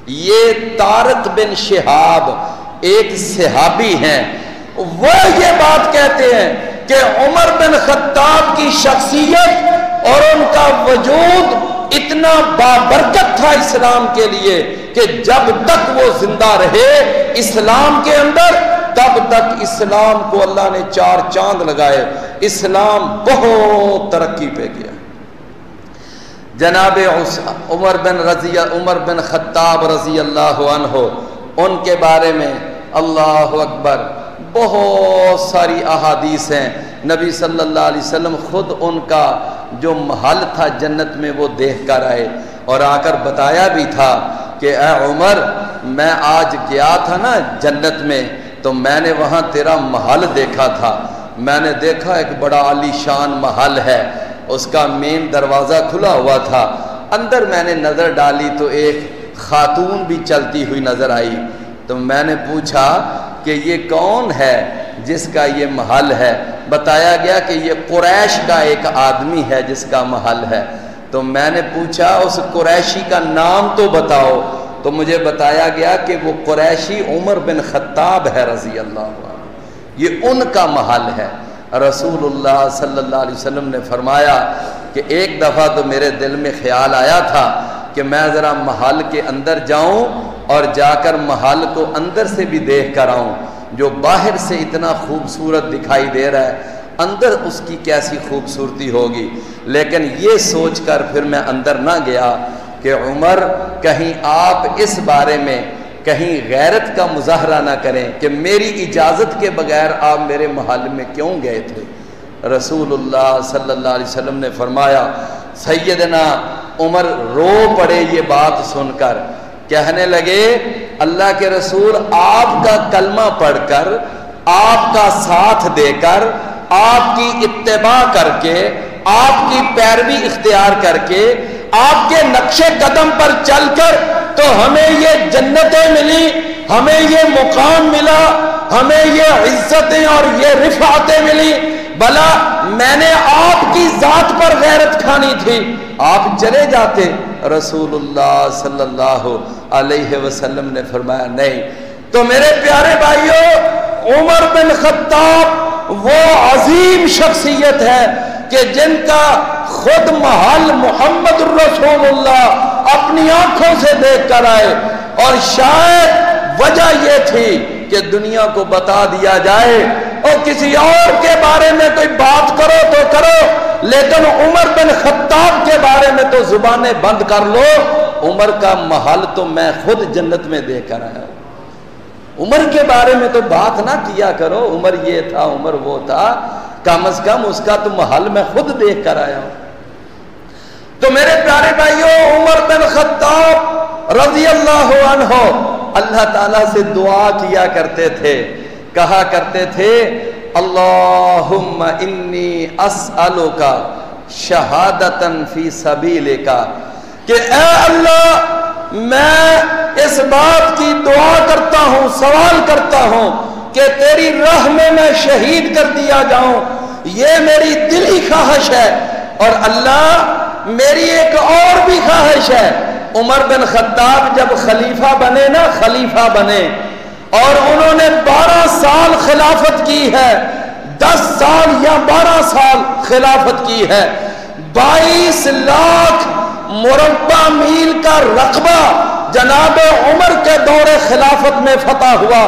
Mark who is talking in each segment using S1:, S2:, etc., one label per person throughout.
S1: یہ طارق بن شہاب ایک صحابی ہیں، وہ یہ بات کہتے ہیں کہ عمر بن خطاب کی شخصیت اور ان کا وجود اتنا بابرکت تھا اسلام کے لیے کہ جب تک وہ زندہ رہے اسلام کے اندر، تب تک اسلام کو اللہ نے 4 چاند لگائے، اسلام بہت ترقی پہ گیا۔ جناب عمر بن خطاب رضی اللہ عنہ، ان کے بارے میں اللہ اکبر بہت ساری احادیث ہیں۔ نبی صلی اللہ علیہ وسلم خود ان کا جو محل تھا جنت میں وہ دیکھ کر آئے اور آ کر بتایا بھی تھا کہ اے عمر، میں آج گیا تھا نا جنت میں تو میں نے وہاں تیرا محل دیکھا تھا، میں نے دیکھا ایک بڑا عالی شان محل ہے، اس کا مین دروازہ کھلا ہوا تھا، اندر میں نے نظر ڈالی تو ایک خاتون بھی چلتی ہوئی نظر آئی، تو میں نے پوچھا کہ یہ کون ہے جس کا یہ محل ہے؟ بتایا گیا کہ یہ قریش کا ایک آدمی ہے جس کا محل ہے۔ تو میں نے پوچھا اس قریشی کا نام تو بتاؤ، تو مجھے بتایا گیا کہ وہ قریشی عمر بن خطاب ہے رضی اللہ عنہ، یہ ان کا محل ہے۔ رسول اللہ صلی اللہ علیہ وسلم نے فرمایا کہ ایک دفعہ تو میرے دل میں خیال آیا تھا کہ میں ذرا محل کے اندر جاؤں اور جا کر محل کو اندر سے بھی دیکھ کر آؤں، جو باہر سے اتنا خوبصورت دکھائی دے رہا ہے اندر اس کی کیسی خوبصورتی ہوگی، لیکن یہ سوچ کر پھر میں اندر نہ گیا کہ عمر کہیں آپ اس بارے میں کہیں غیرت کا مظاہرہ نہ کریں کہ میری اجازت کے بغیر آپ میرے محل میں کیوں گئے تھے۔ رسول اللہ صلی اللہ علیہ وسلم نے فرمایا، سیدنا عمر رو پڑے یہ بات سن کر، کہنے لگے اللہ کے رسول آپ کا کلمہ پڑھ کر، آپ کا ساتھ دے کر، آپ کی اتباع کر کے، آپ کی پیروی اختیار کر کے، آپ کے نقش قدم پر چل کر تو ہمیں یہ جنتیں ملی، ہمیں یہ مقام ملا، ہمیں یہ عزتیں اور یہ رفعتیں ملی، بھلا میں نے آپ کی ذات پر غیرت کھانی تھی، آپ چلے جاتے۔ رسول اللہ صلی اللہ علیہ وسلم نے فرمایا نہیں۔ تو میرے پیارے بھائیوں، عمر بن خطاب وہ عظیم شخصیت ہے کہ جن کا خود محل محمد الرسول اللہ اپنی آنکھوں سے دیکھ کر آئے، اور شاید وجہ یہ تھی کہ دنیا کو بتا دیا جائے، اور کسی اور کے بارے میں کوئی بات کرو تو کرو لیکن عمر بن خطاب کے بارے میں تو زبانیں بند کر لو، عمر کا محل تو میں خود جنت میں دیکھ کر آیا ہوں، عمر کے بارے میں تو بات نہ کیا کرو، عمر یہ تھا عمر وہ تھا، کم از کم اس کا تو محل میں خود دیکھ کر آیا ہوں۔ تو میرے پیارے بھائیوں، عمر بن خطاب رضی اللہ عنہ اللہ تعالیٰ سے دعا کیا کرتے تھے، کہا کرتے تھے اللہم انی اسألک شہادتاً فی سبیلک، کہ اے اللہ میں اس بات کی دعا کرتا ہوں، سوال کرتا ہوں کہ تیری راہ میں شہید کر دیا جاؤں، یہ میری دلی خواہش ہے، اور اللہ میری ایک اور بھی خواہش ہے۔ عمر بن خطاب جب خلیفہ بنے نا، خلیفہ بنے اور انہوں نے 12 سال خلافت کی ہے، 10 سال یا 12 سال خلافت کی ہے، 22 لاکھ مربع میل کا رقبہ جناب عمر کے دور خلافت میں فتح ہوا۔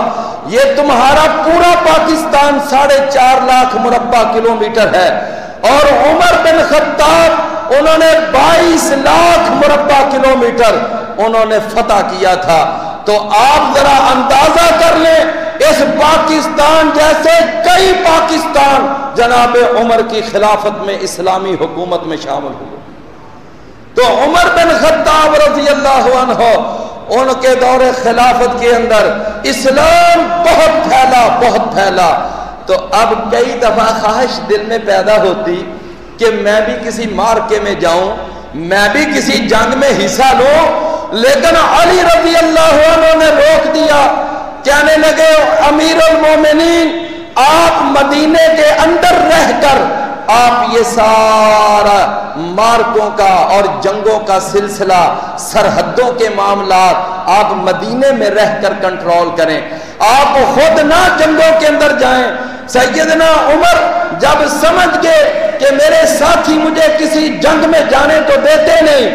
S1: یہ تمہارا پورا پاکستان 4.5 لاکھ مربع کلومیٹر ہے، اور عمر بن خطاب انہوں نے 22 لاکھ مربع کلومیٹر انہوں نے فتح کیا تھا۔ تو آپ ذرا اندازہ کر لیں، اس پاکستان جیسے کئی پاکستان جناب عمر کی خلافت میں اسلامی حکومت میں شامل ہوئے۔ تو عمر بن خطاب رضی اللہ عنہ ان کے دور خلافت کے اندر اسلام بہت پھیلا، بہت پھیلا۔ تو اب کئی دفعہ خواہش دل میں پیدا ہوتی کہ میں بھی کسی مارکے میں جاؤں، میں بھی کسی جنگ میں حصہ لوں، لیکن علی رضی اللہ عنہ نے روک دیا، کہنے لگے امیر المومنین آپ مدینے کے اندر رہ کر آپ یہ سارا مارکوں کا اور جنگوں کا سلسلہ، سرحدوں کے معاملات آپ مدینے میں رہ کر کنٹرول کریں، آپ خود نہ جنگوں کے اندر جائیں۔ سیدنا عمر جب سمجھ گئے کہ میرے ساتھی مجھے کسی جنگ میں جانے تو دیتے نہیں،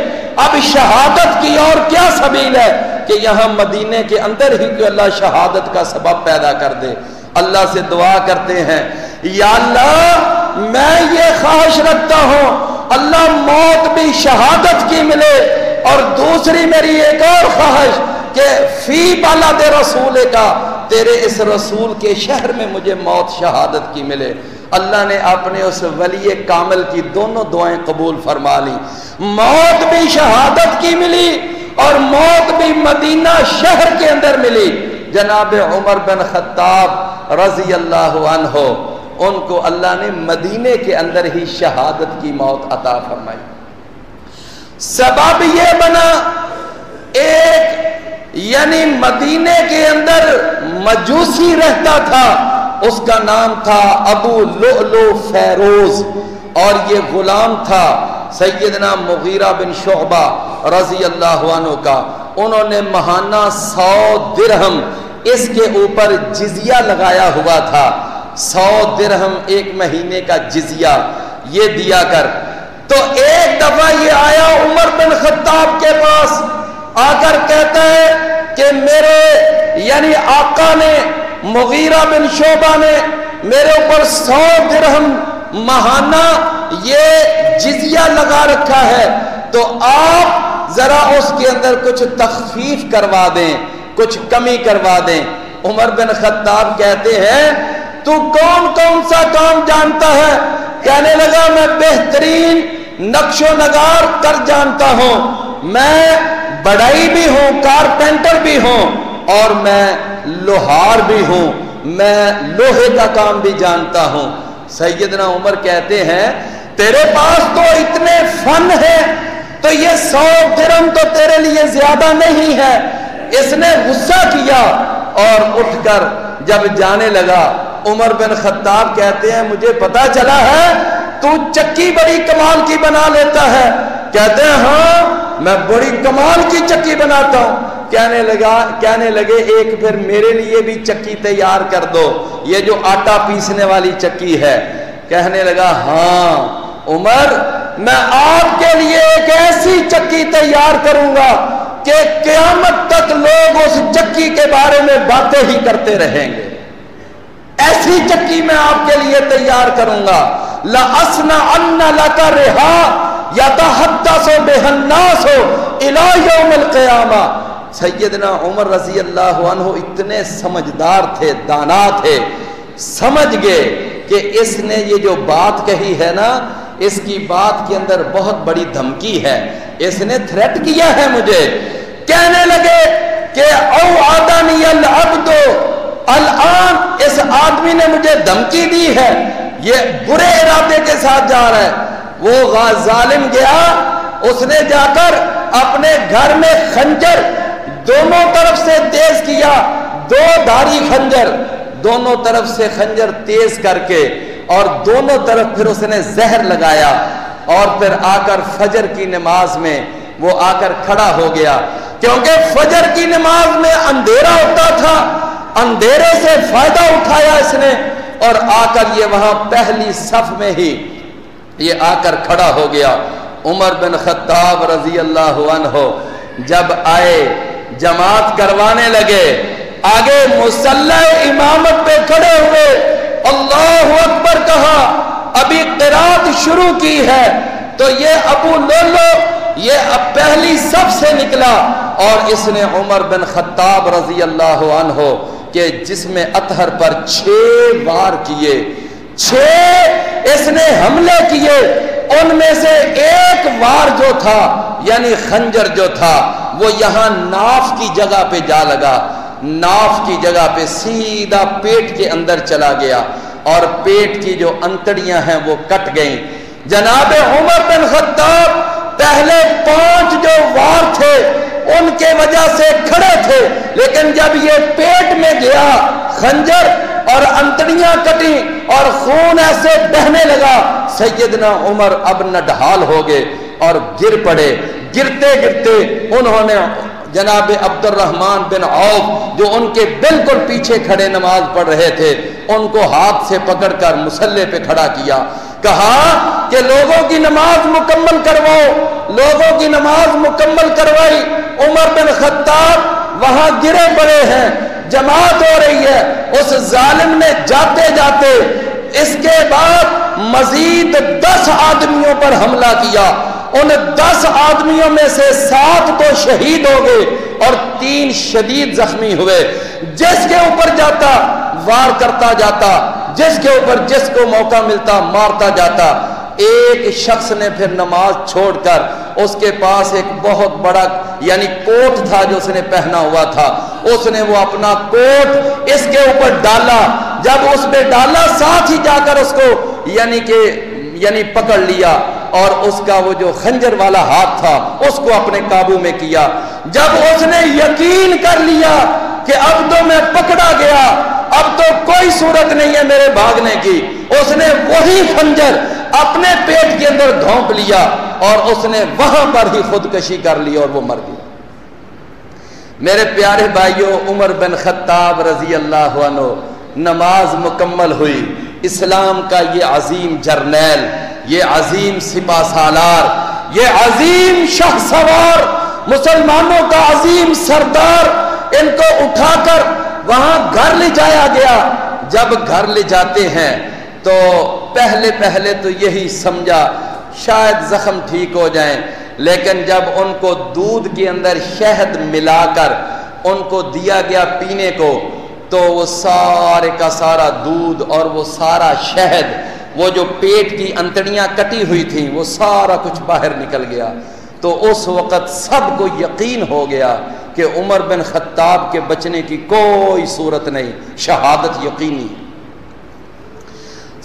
S1: اب شہادت کی اور کیا سبیل ہے کہ یہاں مدینے کے اندر ہی کہ اللہ شہادت کا سبب پیدا کر دے۔ اللہ سے دعا کرتے ہیں، یا اللہ میں یہ خواہش رکھتا ہوں اللہ موت بھی شہادت کی ملے، اور دوسری میری ایک اور خواہش کہ فی بلد رسول کا، تیرے اس رسول کے شہر میں مجھے موت شہادت کی ملے۔ اللہ نے اپنے اس ولی کامل کی دونوں دعائیں قبول فرما لی، موت بھی شہادت کی ملی اور موت بھی مدینہ شہر کے اندر ملی۔ جناب عمر بن خطاب رضی اللہ عنہ، ان کو اللہ نے مدینے کے اندر ہی شہادت کی موت عطا فرمائی۔ سبب یہ بنا، ایک یعنی مدینے کے اندر مجوسی رہتا تھا، اس کا نام تھا ابو لؤلؤ فیروز، اور یہ غلام تھا سیدنا مغیرہ بن شعبہ رضی اللہ عنہ کا۔ انہوں نے ماہانہ 100 درہم اس کے اوپر جزیہ لگایا ہوا تھا، 100 درہم ایک مہینے کا جزیہ یہ دیا کر۔ تو ایک دفعہ یہ آیا عمر بن خطاب کے پاس، آ کر کہتا ہے کہ میرے یعنی آقا نے، مغیرہ بن شعبہ نے میرے اوپر 100 درہم ماہانہ یہ جزیہ لگا رکھا ہے، تو آپ ذرا اس کے اندر کچھ تخفیف کروا دیں، کچھ کمی کروا دیں۔ عمر بن خطاب کہتے ہیں تو کون کون سا کام جانتا ہے؟ کہنے لگا میں بہترین نقش و نگار کر جانتا ہوں، میں بڑائی بھی ہوں، کارپینٹر بھی ہوں، اور میں لوہار بھی ہوں، میں لوہے کا کام بھی جانتا ہوں۔ سیدنا عمر کہتے ہیں تیرے پاس تو اتنے فن ہے، تو یہ 100 درہم تو تیرے لیے زیادہ نہیں ہے۔ اس نے غصہ کیا اور اٹھ کر جب جانے لگا، عمر بن خطاب کہتے ہیں مجھے پتا چلا ہے تو چکی بڑی کمال کی بنا لیتا ہے۔ کہتے ہیں ہاں میں بڑی کمال کی چکی بناتا ہوں۔ کہنے لگے ایک پھر میرے لیے بھی چکی تیار کر دو، یہ جو آٹا پیسنے والی چکی ہے۔ کہنے لگا ہاں عمر میں آپ کے لیے ایک ایسی چکی تیار کروں گا کہ قیامت تک لوگ اس چکی کے بارے میں باتیں ہی کرتے رہیں گے، ایسی چکی میں آپ کے لیے تیار کروں گا۔ لَأَصْنَعَنَّ لَكَ رِحَا يَتَحَدَّثُ بِهَا النَّاسُ إِلَى يَوْمِ الْقِيَامَةِ۔ سیدنا عمر رضی اللہ عنہ اتنے سمجھدار تھے، دانا تھے، سمجھ گئے کہ اس نے یہ جو بات کہی ہے نا، اس کی بات کے اندر بہت بڑی دھمکی ہے، اس نے تھریٹ کیا ہے مجھے۔ کہنے لگے کہ او آدانی العبد، الان اس آدمی نے مجھے دھمکی دی ہے، یہ برے ارادے کے ساتھ جا رہا ہے۔ وہ ظالم گیا، اس نے جا کر اپنے گھر میں خنجر دونوں طرف سے تیز کیا، 2 دھاری خنجر، دونوں طرف سے خنجر تیز کر کے، اور دونوں طرف پھر اس نے زہر لگایا، اور پھر آ کر فجر کی نماز میں وہ آ کر کھڑا ہو گیا، کیونکہ فجر کی نماز میں اندھیرا ہوتا تھا، اندھیرے سے فائدہ اٹھایا اس نے، اور آ کر یہ وہاں پہلی صف میں ہی یہ آ کر کھڑا ہو گیا۔ عمر بن خطاب رضی اللہ عنہ جب آئے، جماعت کروانے لگے، آگے مصلی امامت پہ کھڑے ہوئے، اللہ اکبر کہا، ابھی قرات شروع کی ہے، تو یہ ابو لؤلؤ یہ اب پہلی صف سے نکلا، اور اس نے عمر بن خطاب رضی اللہ عنہ کے جسم اطہر پر 6 وار کیے، 6 اس نے حملے کیے، ان میں سے ایک وار جو تھا یعنی خنجر جو تھا وہ یہاں ناف کی جگہ پہ جا لگا، ناف کی جگہ پہ سیدھا پیٹ کے اندر چلا گیا، اور پیٹ کی جو انتڑیاں ہیں وہ کٹ گئیں۔ جناب عمر بن خطاب پہلے 5 جو وار تھے ان کے وجہ سے کھڑے تھے، لیکن جب یہ پیٹ میں گیا خنجر اور انتڑیاں کٹی اور خون ایسے بہنے لگا، سیدنا عمر اب نڈھال ہو گئے اور گر پڑے۔ گرتے گرتے انہوں نے جناب عبد الرحمن بن عوف جو ان کے بالکل پیچھے کھڑے نماز پڑھ رہے تھے، ان کو ہاتھ سے پکڑ کر مصلی پہ کھڑا کیا، کہا کہ لوگوں کی نماز مکمل کرواؤ۔ لوگوں کی نماز مکمل کروائی۔ عمر بن خطاب وہاں گرے پڑے ہیں، جماعت ہو رہی ہے، اس ظالم نے جاتے جاتے اس کے بعد مزید 10 آدمیوں پر حملہ کیا۔ ان 10 آدمیوں میں سے 7 تو شہید ہو گئے اور 3 شدید زخمی ہوئے۔ جس کے اوپر جاتا وار کرتا جاتا، جس کے اوپر جس کو موقع ملتا مارتا جاتا۔ ایک شخص نے پھر نماز چھوڑ کر، اس کے پاس ایک بہت بڑا یعنی کوٹ تھا جو اس نے پہنا ہوا تھا، اس نے وہ اپنا کوٹ اس کے اوپر ڈالا۔ جب اس پہ ڈالا، ساتھ ہی جا کر اس کو یعنی پکڑ لیا اور اس کا وہ جو خنجر والا ہاتھ تھا اس کو اپنے قابو میں کیا۔ جب اس نے یقین کر لیا کہ اب تو میں پکڑا گیا، اب تو کوئی صورت نہیں ہے میرے بھاگنے کی، اس نے وہی خنجر اپنے پیٹ کے اندر دھونپ لیا اور اس نے وہاں پر ہی خودکشی کر لی اور وہ مر گیا۔ میرے پیارے بھائیوں، عمر بن خطاب رضی اللہ عنہ، نماز مکمل ہوئی، اسلام کا یہ عظیم جرنیل، یہ عظیم سپہ سالار، یہ عظیم شاہ سوار، مسلمانوں کا عظیم سردار، ان کو اٹھا کر وہاں گھر لے جایا گیا۔ جب گھر لے جاتے ہیں تو پہلے تو یہی سمجھا شاید زخم ٹھیک ہو جائیں، لیکن جب ان کو دودھ کے اندر شہد ملا کر ان کو دیا گیا پینے کو، تو وہ سارے کا سارا دودھ اور وہ سارا شہد، وہ جو پیٹ کی انتڑیاں کٹی ہوئی تھیں، وہ سارا کچھ باہر نکل گیا۔ تو اس وقت سب کو یقین ہو گیا کہ عمر بن خطاب کے بچنے کی کوئی صورت نہیں، شہادت یقینی۔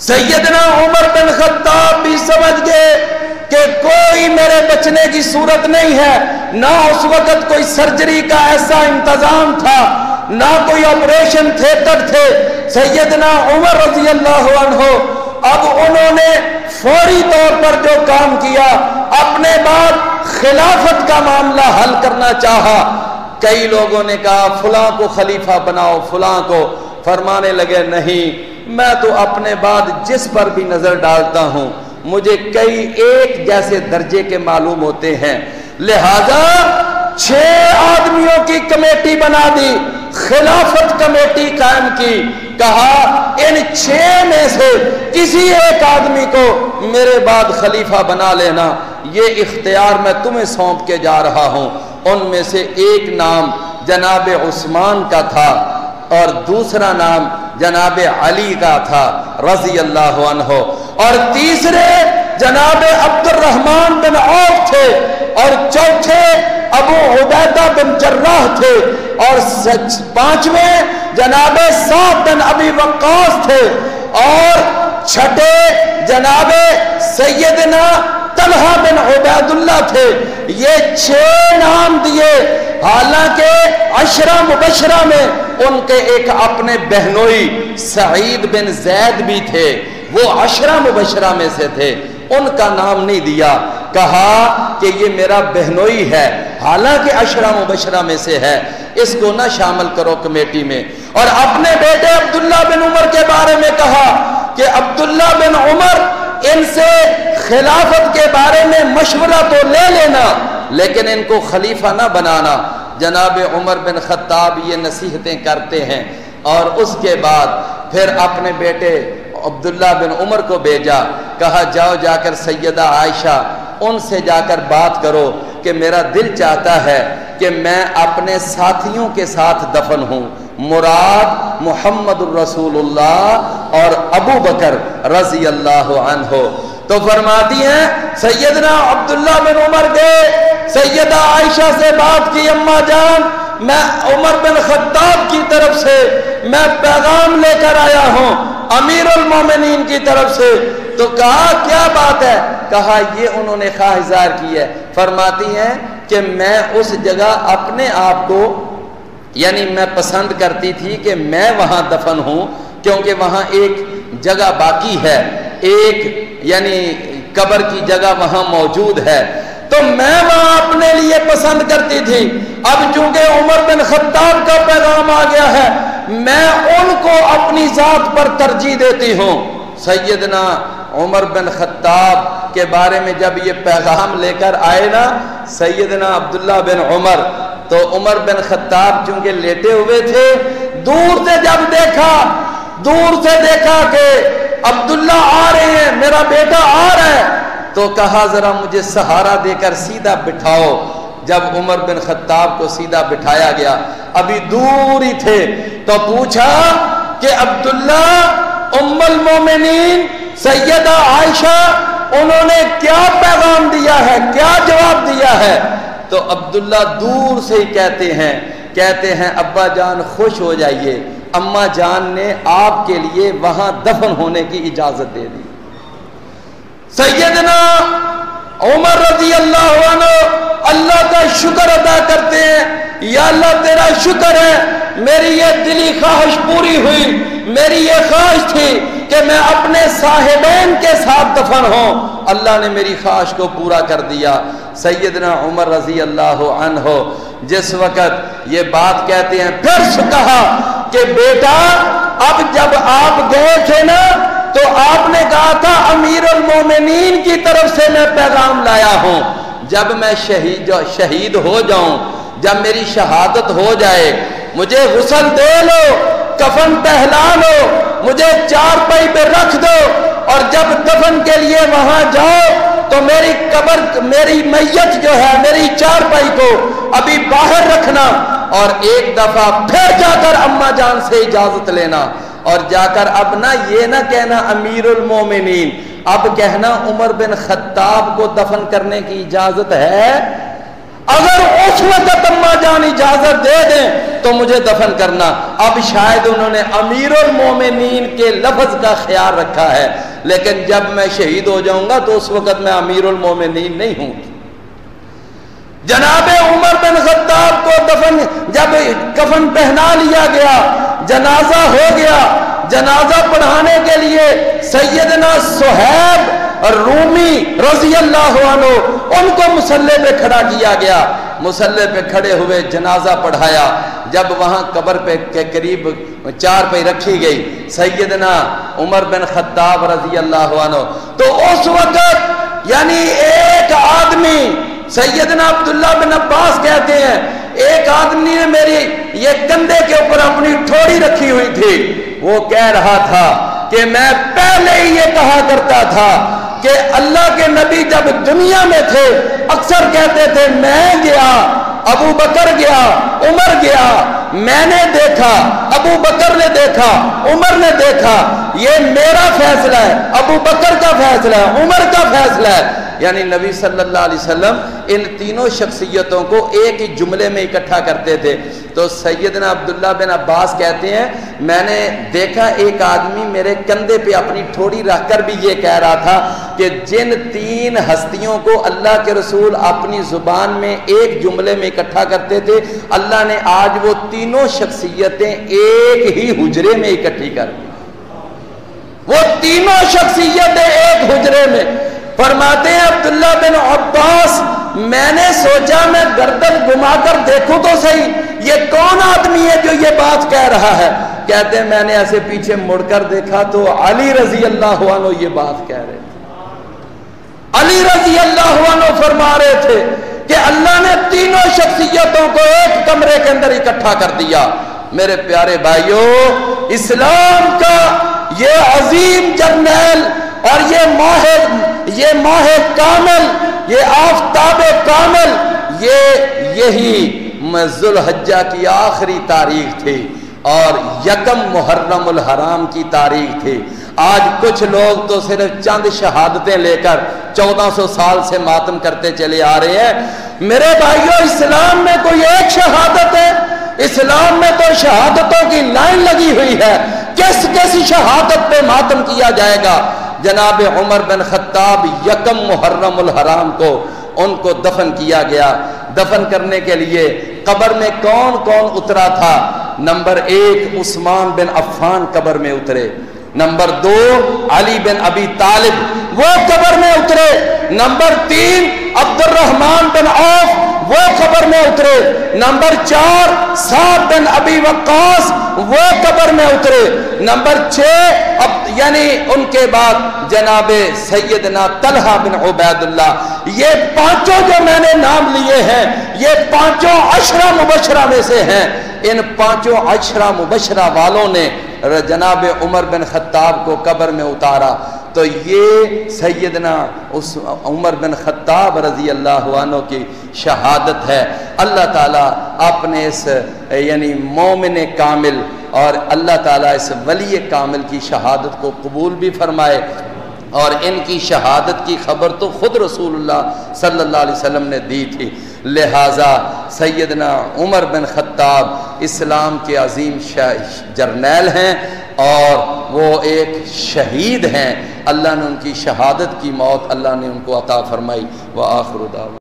S1: سیدنا عمر بن خطاب بھی سمجھ گئے کہ کوئی میرے بچنے کی صورت نہیں ہے، نہ اس وقت کوئی سرجری کا ایسا انتظام تھا، نہ کوئی آپریشن تھیٹر تھے۔ سیدنا عمر رضی اللہ عنہ اب انہوں نے فوری طور پر جو کام کیا، اپنے بعد خلافت کا معاملہ حل کرنا چاہا۔ کئی لوگوں نے کہا فلاں کو خلیفہ بناؤ، فلاں کو، فرمانے لگے نہیں، میں تو اپنے بعد جس پر بھی نظر ڈالتا ہوں مجھے کئی ایک جیسے درجے کے معلوم ہوتے ہیں، لہذا 6 آدمیوں کی کمیٹی بنا دی، خلافت کمیٹی قائم کی، کہا ان 6 میں سے کسی ایک آدمی کو میرے بعد خلیفہ بنا لینا، یہ اختیار میں تمہیں سونپ کے جا رہا ہوں۔ ان میں سے ایک نام جناب عثمان کا تھا اور دوسرا نام جناب علی کا تھا رضی اللہ عنہ، اور تیسرے جناب عبد الرحمن بن عوف تھے، اور چوتھے ابو عبیدہ بن جراح تھے، اور 5ویں جناب سعد بن ابی وقاص تھے، اور 6 جناب سیدنا طلحہ بن عبید اللہ تھے۔ یہ 6 نام دیے، حالانکہ 10 مبشرہ میں ان کے ایک اپنے بہنوئی سعید بن زید بھی تھے، وہ 10 مبشرہ میں سے تھے، ان کا نام نہیں دیا، کہا کہ یہ میرا بہنوئی ہے، حالانکہ 10 مبشرہ میں سے ہے، اس کو نہ شامل کرو کمیٹی میں۔ اور اپنے بیٹے عبداللہ بن عمر کے بارے میں کہا کہ عبداللہ بن عمر ان سے خلافت کے بارے میں مشورہ تو لے لینا، لیکن ان کو خلیفہ نہ بنانا۔ جناب عمر بن خطاب یہ نصیحتیں کرتے ہیں، اور اس کے بعد پھر اپنے بیٹے عبداللہ بن عمر کو بھیجا، کہا جاؤ جا کر سیدہ عائشہ ان سے جا کر بات کرو کہ میرا دل چاہتا ہے کہ میں اپنے ساتھیوں کے ساتھ دفن ہوں، مراد محمد الرسول اللہ اور ابو بکر رضی اللہ عنہ۔ تو فرماتی ہیں سیدنا عبداللہ بن عمر گئے، سیدہ عائشہ سے بات کی، اماں جان میں عمر بن خطاب کی طرف سے میں پیغام لے کر آیا ہوں امیر المومنین کی طرف سے۔ تو کہا کیا بات ہے؟ کہا یہ انہوں نے خواہ اظہار کی ہے، فرماتی ہیں کہ میں اس جگہ اپنے آپ کو یعنی میں پسند کرتی تھی کہ میں وہاں دفن ہوں، کیونکہ وہاں ایک جگہ باقی ہے، ایک یعنی قبر کی جگہ وہاں موجود ہے، تو میں وہاں اپنے لیے پسند کرتی تھی۔ اب چونکہ عمر بن خطاب کا پیغام آ گیا ہے، میں ان کو اپنی ذات پر ترجیح دیتی ہوں۔ سیدنا عمر بن خطاب کے بارے میں جب یہ پیغام لے کر آئے نا سیدنا عبداللہ بن عمر، تو عمر بن خطاب چونکہ لیٹے ہوئے تھے، دور سے دیکھا کہ عبداللہ آ رہے ہیں، میرا بیٹا آ رہا ہے، تو کہا ذرا مجھے سہارا دے کر سیدھا بٹھاؤ۔ جب عمر بن خطاب کو سیدھا بٹھایا گیا، ابھی دور ہی تھے، تو پوچھا کہ عبداللہ، ام المومنین سیدہ عائشہ انہوں نے کیا پیغام دیا ہے، کیا جواب دیا ہے؟ تو عبداللہ دور سے ہی کہتے ہیں ابا جان خوش ہو جائیے، اماں جان نے آپ کے لیے وہاں دفن ہونے کی اجازت دے دی۔ سیدنا عمر رضی اللہ عنہ اللہ کا شکر ادا کرتے ہیں، یا اللہ تیرا شکر ہے، میری یہ دلی خواہش پوری ہوئی، میری یہ خواہش تھی کہ میں اپنے صاحبین کے ساتھ دفن ہوں، اللہ نے میری خواہش کو پورا کر دیا۔ سیدنا عمر رضی اللہ عنہ جس وقت یہ بات کہتے ہیں، پھر کہا کہ بیٹا اب جب آپ گئے تھے نا تو آپ نے کہا تھا امیر المومنین کی طرف سے میں پیغام لایا ہوں، جب میں شہید ہو جاؤں، جب میری شہادت ہو جائے، مجھے غسل دے لو، کفن پہنا لو، مجھے چارپائی پہ رکھ دو، اور جب دفن کے لیے وہاں جاؤ تو میری قبر، میری میت جو ہے، میری چارپائی کو ابھی باہر رکھنا، اور ایک دفعہ پھر جا کر اماں جان سے اجازت لینا، اور جا کر اب نہ یہ نہ کہنا امیر المومنین، اب کہنا عمر بن خطاب کو دفن کرنے کی اجازت ہے، اگر اس وقت اماں جان اجازت دے دیں تو مجھے دفن کرنا۔ اب شاید انہوں نے امیر المومنین کے لفظ کا خیال رکھا ہے، لیکن جب میں شہید ہو جاؤں گا تو اس وقت میں امیر المومنین نہیں ہوں۔ جناب عمر بن خطاب کو جب کفن پہنا لیا گیا، جنازہ ہو گیا، جنازہ پڑھانے کے لیے سیدنا صہیب رومی رضی اللہ عنہ ان کو مصلی پہ کھڑا کیا گیا، مصلی پہ کھڑے ہوئے جنازہ پڑھایا۔ جب وہاں قبر پہ کے قریب چارپائی رکھی گئی سیدنا عمر بن خطاب رضی اللہ عنہ، تو اس وقت یعنی ایک آدمی، سیدنا عبداللہ بن عباس کہتے ہیں، ایک آدمی نے میری یہ کندھے کے اوپر اپنی ٹھوڑی رکھی ہوئی تھی، وہ کہہ رہا تھا کہ میں پہلے ہی یہ کہا کرتا تھا کہ اللہ کے نبی جب دنیا میں تھے اکثر کہتے تھے میں گیا، ابو بکر گیا، عمر گیا، میں نے دیکھا، ابو بکر نے دیکھا، عمر نے دیکھا، یہ میرا فیصلہ ہے، ابو بکر کا فیصلہ ہے، عمر کا فیصلہ ہے۔ یعنی نبی صلی اللہ علیہ وسلم ان تینوں شخصیتوں کو ایک ہی جملے میں اکٹھا کرتے تھے۔ تو سیدنا عبداللہ بن عباس کہتے ہیں میں نے دیکھا ایک آدمی میرے کندھے پہ اپنی ٹھوڑی رکھ کر بھی یہ کہہ رہا تھا کہ جن تین ہستیوں کو اللہ کے رسول اپنی زبان میں ایک جملے میں اکٹھا کرتے تھے، اللہ نے آج وہ تینوں شخصیتیں ایک ہی حجرے میں اکٹھی کر دی۔ وہ تینوں شخصیتیں ایک حجرے میں۔ فرماتے ہیں عبداللہ بن عباس میں نے سوچا میں گردن گھما کر دیکھوں تو صحیح یہ کون آدمی ہے جو یہ بات کہہ رہا ہے؟ کہتے ہیں میں نے ایسے پیچھے مڑ کر دیکھا تو علی رضی اللہ عنہ یہ بات کہہ رہے تھے۔ علی رضی اللہ عنہ فرما رہے تھے کہ اللہ نے تینوں شخصیتوں کو ایک کمرے کے اندر اکٹھا کر دیا۔ میرے پیارے بھائیوں، اسلام کا یہ عظیم جرنیل اور یہ ماہ کامل، یہ آفتاب کامل، یہی ذو الحجہ کی آخری تاریخ تھی اور یکم محرم الحرام کی تاریخ تھی۔ آج کچھ لوگ تو صرف چند شہادتیں لے کر 1400 سال سے ماتم کرتے چلے آ رہے ہیں۔ میرے بھائیوں، اسلام میں کوئی ایک شہادت ہے؟ اسلام میں تو شہادتوں کی لائن لگی ہوئی ہے، کس کس شہادت پہ ماتم کیا جائے گا؟ جناب عمر بن خطاب یکم محرم الحرام کو ان کو دفن کیا گیا۔ دفن کرنے کے لیے قبر میں کون کون اترا تھا؟ نمبر 1 عثمان بن عفان قبر میں اترے، نمبر 2 علی بن ابی طالب وہ قبر میں اترے، نمبر 3 عبد الرحمن بن عوف وہ قبر میں اترے، نمبر 4 سعد بن ابی وقاص وہ قبر میں اترے، نمبر 6 یعنی ان کے بعد جناب سیدنا طلحہ بن عبید اللہ۔ یہ پانچوں جو میں نے نام لیے ہیں یہ پانچوں عشرہ مبشرہ میں سے ہیں۔ ان پانچوں عشرہ مبشرہ والوں نے جناب عمر بن خطاب کو قبر میں اتارا، تو یہ سیدنا عمر بن خطاب رضی اللہ عنہ کی شہادت ہے۔ اللہ تعالیٰ اپنے اس یعنی مومن کامل اور اللہ تعالیٰ اس ولی کامل کی شہادت کو قبول بھی فرمائے، اور ان کی شہادت کی خبر تو خود رسول اللہ صلی اللہ علیہ وسلم نے دی تھی۔ لہٰذا سیدنا عمر بن خطاب اسلام کے عظیم جرنیل ہیں اور وہ ایک شہید ہیں۔ اللہ نے ان کی شہادت کی موت اللہ نے ان کو عطا فرمائی۔ وآخر دعوانا